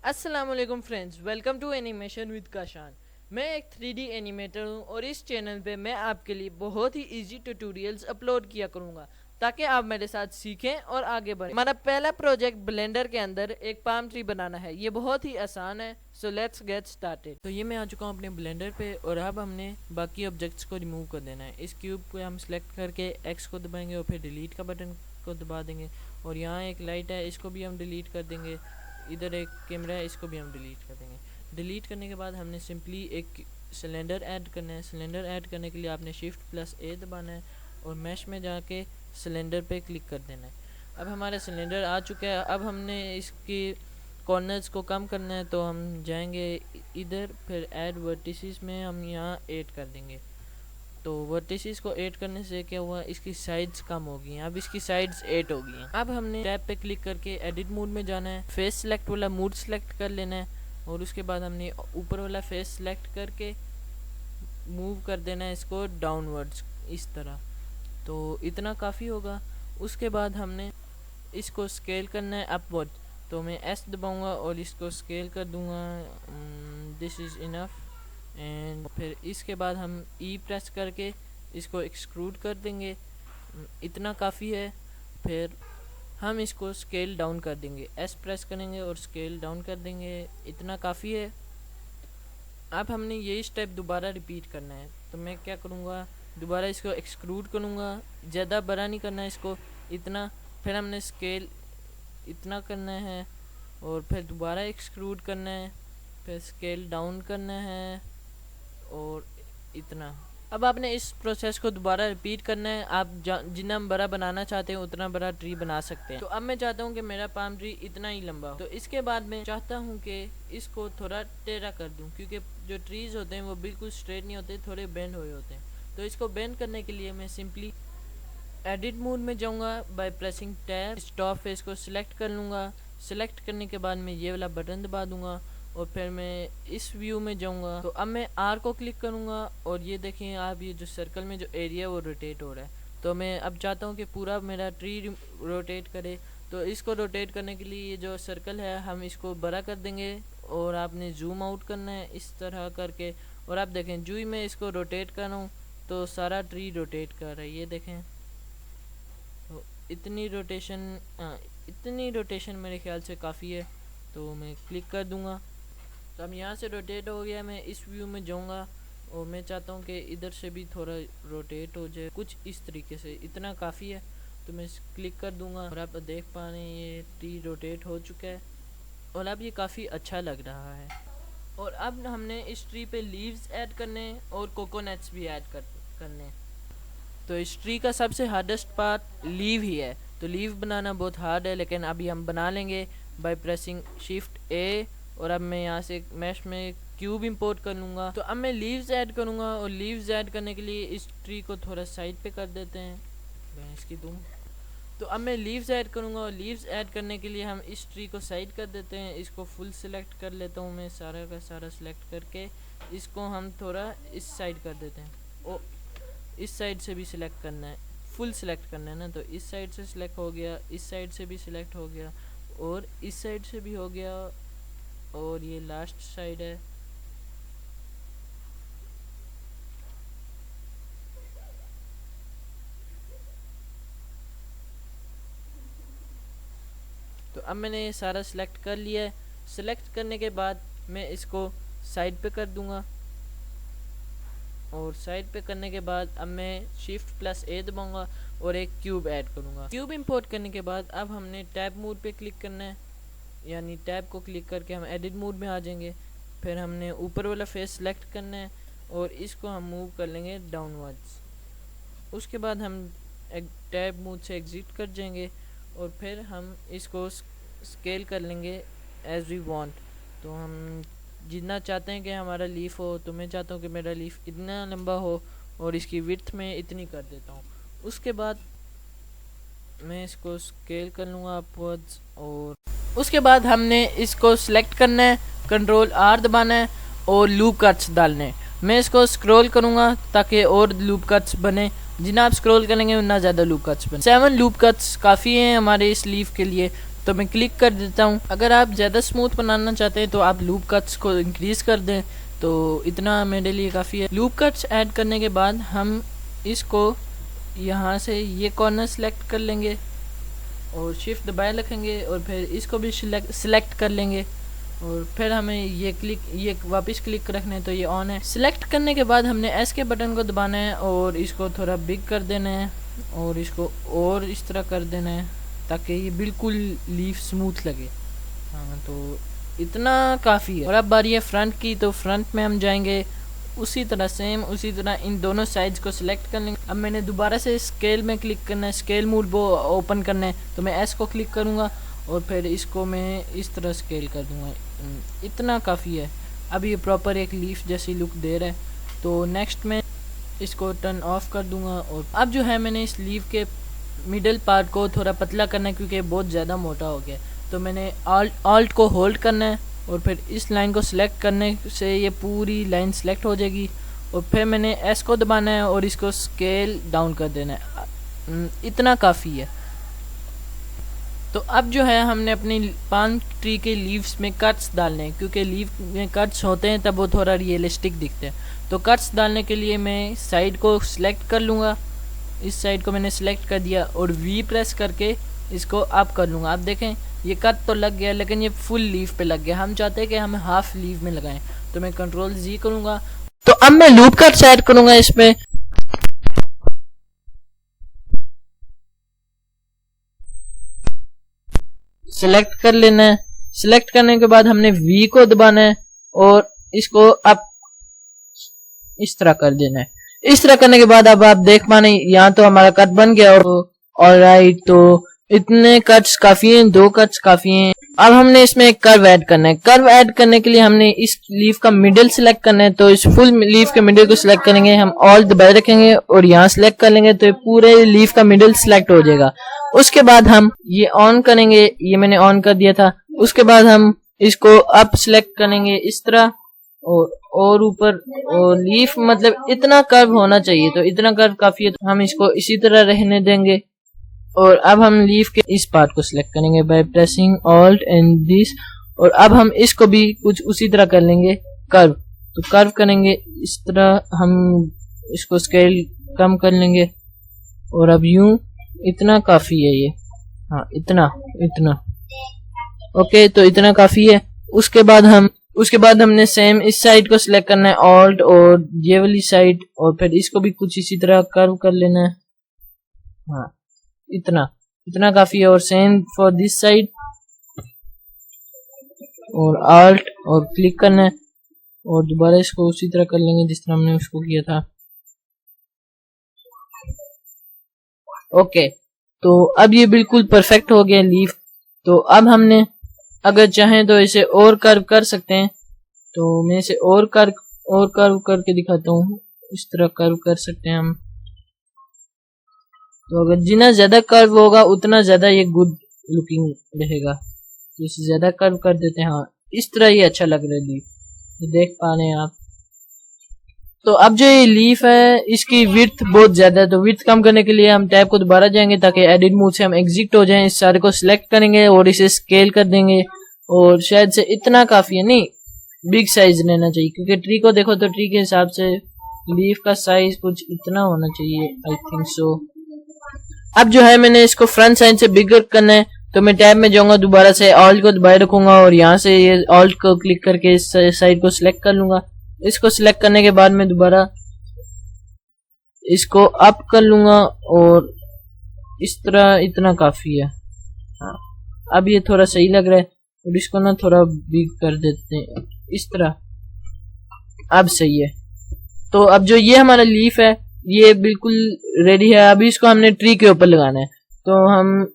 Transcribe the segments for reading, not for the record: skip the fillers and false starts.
अस्सलाम वालेकुम friends, welcome to animation with Kashan. मैं एक 3D एनिमेटर हूँ और इस चैनल पे मैं आपके लिए बहुत ही इजी ट्यूटोरियल्स अपलोड किया करूँगा ताकि आप मेरे साथ सीखें और आगे बढ़ें। हमारा पहला प्रोजेक्ट ब्लेंडर के अंदर एक पाम ट्री बनाना है। ये बहुत ही आसान है, सो लेट्स गेट स्टार्टेड। तो ये मैं आ चुका हूँ अपने ब्लेंडर पे और अब हमने बाकी ऑब्जेक्ट्स को रिमूव कर देना है। इस क्यूब को हम सिलेक्ट करके एक्स को दबाएंगे और फिर डिलीट का बटन को दबा देंगे। और यहाँ एक लाइट है, इसको भी हम डिलीट कर देंगे। इधर एक कैमरा है, इसको भी हम डिलीट कर देंगे। डिलीट करने के बाद हमने सिंपली एक सिलेंडर ऐड करना है। सिलेंडर ऐड करने के लिए आपने Shift+A दबाना है और मैश में जाके सिलेंडर पे क्लिक कर देना है। अब हमारा सिलेंडर आ चुका है। अब हमने इसकी कॉर्नर्स को कम करना है, तो हम जाएंगे इधर, फिर ऐड वर्टिसेस में हम यहाँ ऐड कर देंगे। तो वर्टिसेस को ऐड करने से क्या हुआ, इसकी साइड्स कम हो गई हैं। अब इसकी साइड्स 8 हो गई हैं। अब हमने टैब पे क्लिक करके एडिट मोड में जाना है। फेस सेलेक्ट वाला मोड सेलेक्ट कर लेना है और उसके बाद हमने ऊपर वाला फेस सेलेक्ट करके मूव कर देना है इसको डाउनवर्ड्स इस तरह। तो इतना काफ़ी होगा। उसके बाद हमने इसको स्केल करना है अपवर्ड। तो मैं S दबाऊंगा और इसको स्केल कर दूंगा, दिस इज़ इनफ। एंड फिर इसके बाद हम E प्रेस करके इसको एक्सट्रूड कर देंगे, इतना काफ़ी है। फिर हम इसको स्केल डाउन कर देंगे, S प्रेस करेंगे और स्केल डाउन कर देंगे, इतना काफ़ी है। अब हमने यही स्टेप दोबारा रिपीट करना है। तो मैं क्या करूँगा, दोबारा इसको एक्सट्रूड करूँगा, ज़्यादा बड़ा नहीं करना है इसको, इतना। फिर हमने स्केल इतना करना है और फिर दोबारा एक्सट्रूड करना है, फिर स्केल डाउन करना है और इतना। अब आपने इस प्रोसेस को दोबारा रिपीट करना है। आप जितना बड़ा बनाना चाहते हैं उतना बड़ा ट्री बना सकते हैं। तो अब मैं चाहता हूँ कि मेरा पाम ट्री इतना ही लंबा हो। तो इसके बाद मैं चाहता हूँ कि इसको थोड़ा टेढ़ा कर दूँ, क्योंकि जो ट्रीज होते हैं वो बिल्कुल स्ट्रेट नहीं होते, थोड़े बेंड हुए होते हैं। तो इसको बेंड करने के लिए मैं सिंपली एडिट मोड में जाऊँगा, by pressing tab stop face को सिलेक्ट कर लूँगा। सिलेक्ट करने के बाद मैं ये वाला बटन दबा दूँगा और फिर मैं इस व्यू में जाऊंगा। तो अब मैं R को क्लिक करूंगा और ये देखें आप, ये जो सर्कल में जो एरिया वो रोटेट हो रहा है। तो मैं अब चाहता हूँ कि पूरा मेरा ट्री रोटेट करे। तो इसको रोटेट करने के लिए ये जो सर्कल है हम इसको बड़ा कर देंगे और आपने जूम आउट करना है इस तरह करके। और आप देखें जो ही मैं इसको रोटेट कर रहा हूँ तो सारा ट्री रोटेट कर रहा है, ये देखें। तो इतनी रोटेशन मेरे ख्याल से काफ़ी है। तो मैं क्लिक कर दूँगा। तो अब यहाँ से रोटेट हो गया। मैं इस व्यू में जाऊँगा और मैं चाहता हूँ कि इधर से भी थोड़ा रोटेट हो जाए, कुछ इस तरीके से, इतना काफ़ी है। तो मैं क्लिक कर दूँगा और आप देख पा रहे हैं ये ट्री रोटेट हो चुका है और अब ये काफ़ी अच्छा लग रहा है। और अब हमने इस ट्री पे लीव्स ऐड करने और कोकोनट्स भी ऐड करने। तो इस ट्री का सबसे हार्डेस्ट पार्ट लीव ही है। तो लीव बनाना बहुत हार्ड है, लेकिन अभी हम बना लेंगे बाय प्रेसिंग Shift+A। और अब मैं यहाँ से मैश में क्यूब इंपोर्ट कर लूँगा। तो अब मैं लीव्स ऐड करूँगा और लीव्स ऐड करने के लिए इस ट्री को थोड़ा साइड पे कर देते हैं, मैं इसकी दूँ। तो अब मैं लीव्स ऐड करूँगा और लीव्स ऐड करने के लिए हम इस ट्री को साइड कर देते हैं। इसको फुल सिलेक्ट कर लेता हूँ मैं, सारा का सारा सिलेक्ट करके इसको हम थोड़ा इस साइड कर देते हैं। ओ, इस साइड से भी सिलेक्ट करना है, फुल सिलेक्ट करना है ना। तो इस साइड से सिलेक्ट हो गया, इस साइड से भी सिलेक्ट हो गया और इस साइड से भी हो गया और ये लास्ट साइड है। तो अब मैंने ये सारा सिलेक्ट कर लिया है। सिलेक्ट करने के बाद मैं इसको साइड पे कर दूंगा और साइड पे करने के बाद अब मैं Shift+A दबाऊंगा और एक क्यूब ऐड करूंगा। क्यूब इंपोर्ट करने के बाद अब हमने टैब मोड पे क्लिक करना है, यानी टैब को क्लिक करके हम एडिट मोड में आ जाएंगे। फिर हमने ऊपर वाला फेस सेलेक्ट करना है और इसको हम मूव कर लेंगे डाउनवर्ड्स। उसके बाद हम टैब मोड से एग्जिट कर जाएंगे और फिर हम इसको स्केल कर लेंगे एज वी वांट। तो हम जितना चाहते हैं कि हमारा लीफ हो, तो मैं चाहता हूँ कि मेरा लीफ इतना लंबा हो और इसकी विड्थ में इतनी कर देता हूँ। उसके बाद मैं इसको स्केल कर लूँगा अपवर्ड्स और उसके बाद हमने इसको सिलेक्ट करना है, Ctrl+R दबाना है और लूप कट्स डालने। मैं इसको स्क्रॉल करूँगा ताकि और लूप कट्स बने। जितना आप स्क्रॉल करेंगे उतना ज़्यादा लूप कट्स बने। 7 लूप कट्स काफ़ी हैं हमारे इस लीफ के लिए। तो मैं क्लिक कर देता हूँ। अगर आप ज़्यादा स्मूथ बनाना चाहते हैं तो आप लूप कट्स को इंक्रीज कर दें, तो इतना मेरे लिए काफ़ी है। लूप कट्स ऐड करने के बाद हम इसको यहाँ से ये कॉर्नर सेलेक्ट कर लेंगे और शिफ्ट दबाए रखेंगे और फिर इसको भी सिलेक्ट कर लेंगे और फिर हमें ये वापस क्लिक रखना है तो ये ऑन है। सिलेक्ट करने के बाद हमने एस के बटन को दबाना है और इसको थोड़ा बिग कर देना है और इसको और इस तरह कर देना है ताकि ये बिल्कुल लीफ स्मूथ लगे। हाँ, तो इतना काफ़ी है। और अब बारी है फ्रंट की, तो फ्रंट में हम जाएंगे उसी तरह इन दोनों साइड्स को सिलेक्ट कर लेंगे। अब मैंने दोबारा से स्केल में क्लिक करना है, स्केल मोड वो ओपन करना है, तो मैं एस को क्लिक करूँगा और फिर इसको मैं इस तरह स्केल कर दूँगा। इतना काफ़ी है। अब ये प्रॉपर एक लीफ जैसी लुक दे रहा है। तो नेक्स्ट में इसको टर्न ऑफ कर दूँगा। और अब जो है मैंने इस लीफ के मिडल पार्ट को थोड़ा पतला करना है क्योंकि बहुत ज़्यादा मोटा हो गया। तो मैंने ऑल्ट को होल्ड करना है और फिर इस लाइन को सिलेक्ट करने से ये पूरी लाइन सिलेक्ट हो जाएगी और फिर मैंने एस को दबाना है और इसको स्केल डाउन कर देना है। इतना काफ़ी है। तो अब जो है हमने अपनी पाम ट्री के लीव्स में कट्स डालने हैं क्योंकि लीव में कट्स होते हैं तब वो थोड़ा रियलिस्टिक दिखते हैं। तो कट्स डालने के लिए मैं साइड को सिलेक्ट कर लूँगा, इस साइड को मैंने सिलेक्ट कर दिया और वी प्रेस करके इसको अप कर लूँगा। आप देखें ये कट तो लग गया लेकिन ये फुल लीफ पे लग गया। हम चाहते हैं कि हम हाफ लीफ में लगाएं, तो मैं कंट्रोल जी करूँगा। तो अब मैं लूप कट ऐड करूँगा इसमें। सिलेक्ट कर लेना है। सिलेक्ट करने के बाद हमने वी को दबाना है और इसको अप इस तरह कर देना है। इस तरह करने के बाद अब आप देख पाने यहाँ तो हमारा कट बन गया। और ऑलराइट, तो इतने कट्स काफी हैं, 2 कट्स काफी हैं। अब हमने इसमें एक कर्व ऐड करना है। कर्व ऐड करने के लिए हमने इस लीफ का मिडिल सिलेक्ट करना है। तो इस फुल लीफ के मिडिल को सिलेक्ट करेंगे, हम ऑल दबाए रखेंगे और यहाँ सिलेक्ट कर लेंगे तो पूरे लीफ का मिडिल सिलेक्ट हो जाएगा। उसके बाद हम ये ऑन करेंगे, ये मैंने ऑन कर दिया था। उसके बाद हम इसको अप सिलेक्ट करेंगे इस तरह और ऊपर और लीफ मतलब इतना कर्व होना चाहिए। तो इतना कर्व काफी है, तो हम इसको इसी तरह रहने देंगे। और अब हम लीफ के इस पार्ट को सिलेक्ट करेंगे by pressing alt and this. और अब हम इसको भी कुछ उसी तरह कर लेंगे कर्व। तो कर्व करेंगे इस तरह, हम इसको स्केल कम कर लेंगे और अब यूं इतना काफी है ये। हाँ, इतना ओके, तो इतना काफी है। उसके बाद हमने सेम इस साइड को सिलेक्ट करना है ऑल्ट और ये वाली साइड और फिर इसको भी कुछ इसी तरह कर्व कर लेना है। हाँ, इतना काफी है। और सेम फॉर दिस साइड और ऑल्ट और क्लिक करना है और दोबारा इसको उसी तरह कर लेंगे जिस तरह हमने उसको किया था। ओके, तो अब ये बिल्कुल परफेक्ट हो गया लीफ। तो अब हमने अगर चाहें तो इसे और कर्व कर सकते हैं। तो मैं इसे और कर्व करके दिखाता हूँ। इस तरह कर्व कर सकते हैं हम। तो अगर जितना ज्यादा कर्व होगा उतना ज्यादा ये गुड लुकिंग रहेगा। तो इसे ज्यादा कर्व कर देते हैं। हाँ, इस तरह ये अच्छा लग रहा है लीफ, ये देख पा रहे हैं आप। तो अब जो ये लीफ है इसकी विड्थ बहुत ज्यादा है। तो विड्थ कम करने के लिए हम टैब को दोबारा जाएंगे ताकि एडिट मोड से हम एग्जिट हो जाएं। इस सारे को सिलेक्ट करेंगे और इसे स्केल कर देंगे और शायद से इतना काफी है, नहीं बिग साइज लेना चाहिए क्योंकि ट्री को देखो तो ट्री के हिसाब से लीफ का साइज कुछ इतना होना चाहिए, आई थिंक सो। अब जो है मैंने इसको फ्रंट साइड से बिगर करना है। तो मैं टैब में जाऊंगा, दोबारा से ऑल्ट को दबाए रखूंगा और यहाँ से ये ऑल्ट को क्लिक करके इस साइड को सिलेक्ट कर लूंगा। इसको सिलेक्ट करने के बाद मैं दोबारा इसको अप कर लूंगा और इस तरह इतना काफी है। हाँ, अब ये थोड़ा सही लग रहा है और इसको ना थोड़ा बिग कर देते हैं इस तरह। अब सही है। तो अब जो ये हमारा लीफ है ये बिल्कुल रेडी है। अभी इसको हमने ट्री के ऊपर लगाना है। तो हम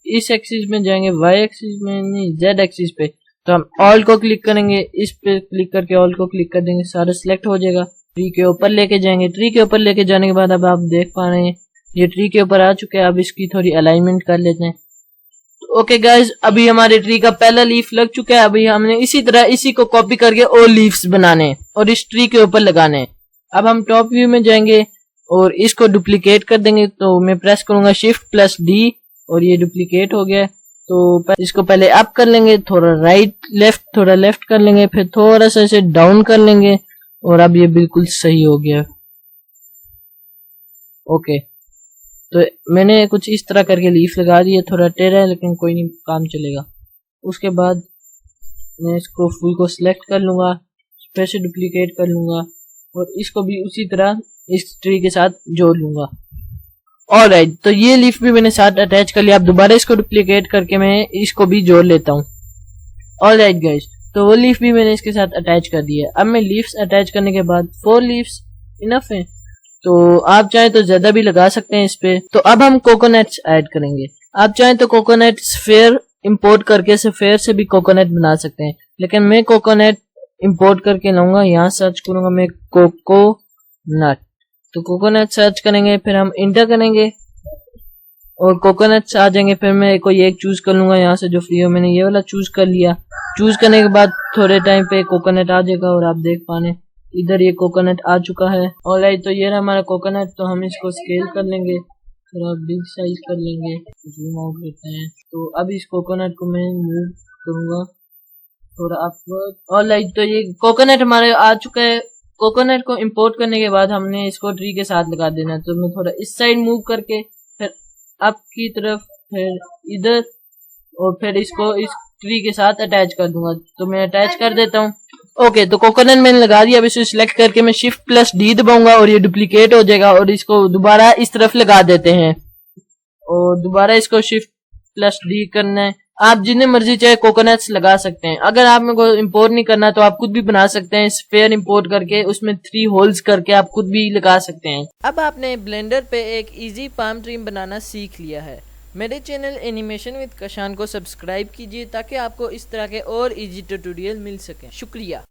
इस एक्सिस में जाएंगे, वाई एक्सिस में नहीं, जेड एक्सिस पे। तो हम ऑल को क्लिक करेंगे, इस पे क्लिक करके ऑल को क्लिक कर देंगे, सारा सिलेक्ट हो जाएगा। ट्री के ऊपर लेके जाएंगे। ट्री के ऊपर लेके जाने के बाद अब आप देख पा रहे हैं ये ट्री के ऊपर आ चुके हैं। अब इसकी थोड़ी अलाइनमेंट कर लेते हैं। ओके गाइज, अभी हमारे ट्री का पहला लीफ लग चुका है। अभी हमने इसी तरह इसी को कॉपी करके और लीव्स बनाने और इस ट्री के ऊपर लगाने। अब हम टॉप व्यू में जाएंगे और इसको डुप्लीकेट कर देंगे। तो मैं प्रेस करूंगा Shift+D और ये डुप्लीकेट हो गया। तो इसको पहले अप कर लेंगे, थोड़ा राइट लेफ्ट, थोड़ा लेफ्ट कर लेंगे, फिर थोड़ा सा इसे डाउन कर लेंगे और अब ये बिल्कुल सही हो गया। ओके, तो मैंने कुछ इस तरह करके लीफ लगा दी है, थोड़ा टेढ़ा है लेकिन कोई नहीं, काम चलेगा। उसके बाद मैं इसको फूल को सिलेक्ट कर लूंगा, फिर से डुप्लीकेट कर लूंगा और इसको भी उसी तरह इस ट्री के साथ जोड़ लूंगा। ऑलराइट, तो ये लीफ भी मैंने साथ अटैच कर लिया। अब दोबारा इसको डुप्लीकेट करके मैं इसको भी जोड़ लेता हूँ। ऑलराइट गाइस, तो वो लीफ भी मैंने इसके साथ अटैच कर दी है। अब मैं लीव्स अटैच करने के बाद 4 लीव्स इनफ है, तो आप चाहे तो ज्यादा भी लगा सकते हैं इस पे। तो अब हम कोकोनट्स ऐड करेंगे। आप चाहे तो कोकोनट स्फेयर इंपोर्ट करके स्फेयर से भी कोकोनट बना सकते हैं, लेकिन मैं कोकोनट इंपोर्ट करके लाऊंगा। यहाँ सर्च करूंगा मैं कोकोनट, तो कोकोनट सर्च करेंगे, फिर हम इंटर करेंगे और कोकोनट्स आ जाएंगे। फिर मैं कोई एक चूज कर लूंगा यहाँ से जो फ्री हो। मैंने ये वाला चूज कर लिया। चूज करने के बाद थोड़े टाइम पे कोकोनट आ जाएगा और आप देख पाने इधर ये कोकोनट आ चुका है। ऑलराइट, तो ये रहा हमारा कोकोनट। तो हम इसको स्केल कर लेंगे, थोड़ा बिग साइज कर लेंगे, जूम आउट लेते हैं। तो अब इस कोकोनट को मैं मूव करूंगा थोड़ा अपवर्ड। ऑलराइट, तो ये कोकोनट हमारे आ चुका है। कोकोनट को इंपोर्ट करने के बाद हमने इसको ट्री के साथ लगा देना है। तो मैं थोड़ा इस साइड मूव करके फिर अप की तरफ, फिर इधर और फिर इसको इस ट्री के साथ अटैच कर दूंगा। तो मैं अटैच कर देता हूँ। ओके, तो कोकोनट मैंने लगा दिया। अब इसे सिलेक्ट करके मैं Shift+D दबाऊंगा और ये डुप्लीकेट हो जाएगा और इसको दोबारा इस तरफ लगा देते हैं और दोबारा इसको Shift+D करना है। आप जितने मर्जी चाहे कोकोनट्स लगा सकते हैं। अगर आप मेरे को इंपोर्ट नहीं करना तो आप खुद भी बना सकते हैं। स्फेयर इंपोर्ट करके उसमें 3 होल्स करके आप खुद भी लगा सकते हैं। अब आपने ब्लेंडर पे एक इजी पाम ट्री बनाना सीख लिया है। मेरे चैनल एनिमेशन विद कशान को सब्सक्राइब कीजिए ताकि आपको इस तरह के और इजी ट्यूटोरियल मिल सके। शुक्रिया।